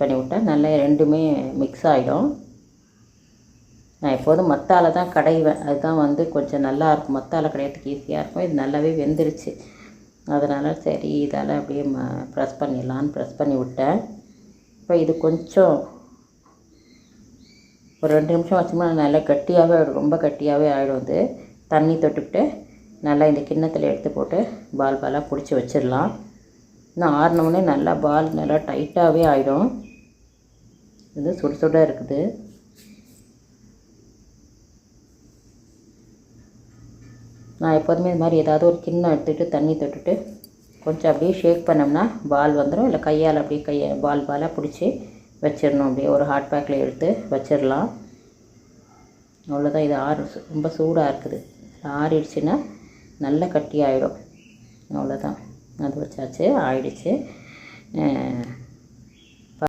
பண்ணி விட்டால் நல்லா ரெண்டுமே மிக்ஸ் ஆகிடும். நான் எப்போதும் மத்தால தான் கடைவேன், அதுதான் வந்து கொஞ்சம் நல்லாயிருக்கும், மத்தால கடையிறதுக்கு ஈஸியாக இருக்கும். இது நல்லாவே வெந்துருச்சு, அதனால் சரி இதால் அப்படியே ப்ரெஸ் பண்ணிடலான்னு ப்ரெஸ் பண்ணி விட்டேன். இப்போ இது கொஞ்சம் ஒரு 2 நிமிஷம் வச்சோம்னா நல்லா கட்டியாகவே ஆகிடும், ரொம்ப கட்டியாகவே ஆகிடும். இது தண்ணி தொட்டுக்கிட்டு நல்லா இந்த கிண்ணத்தில் எடுத்து போட்டு பால் பாலாக பிடிச்சி வச்சிடலாம். இன்னும் ஆறினோடனே நல்லா பால் நல்லா டைட்டாகவே ஆகிடும். இது சுட சுட இருக்குது. நான் எப்போதுமே இது மாதிரி ஏதாவது ஒரு கிண்ணம் எடுத்துகிட்டு தண்ணி தொட்டுட்டு கொஞ்சம் அப்படியே ஷேக் பண்ணோம்னா பால் வந்துடும். இல்லை கையால் அப்படியே பால் பாலாக பிடிச்சி வச்சிடணும். அப்படியே ஒரு ஹாட் பேக்கில் எடுத்து வச்சிடலாம். அவ்வளோதான். இது ரொம்ப சூடாக இருக்குது, ஆறிடுச்சுன்னா நல்ல கட்டி ஆகிடும். அவ்வளோதான், அது வச்சாச்சு, ஆயிடுச்சு.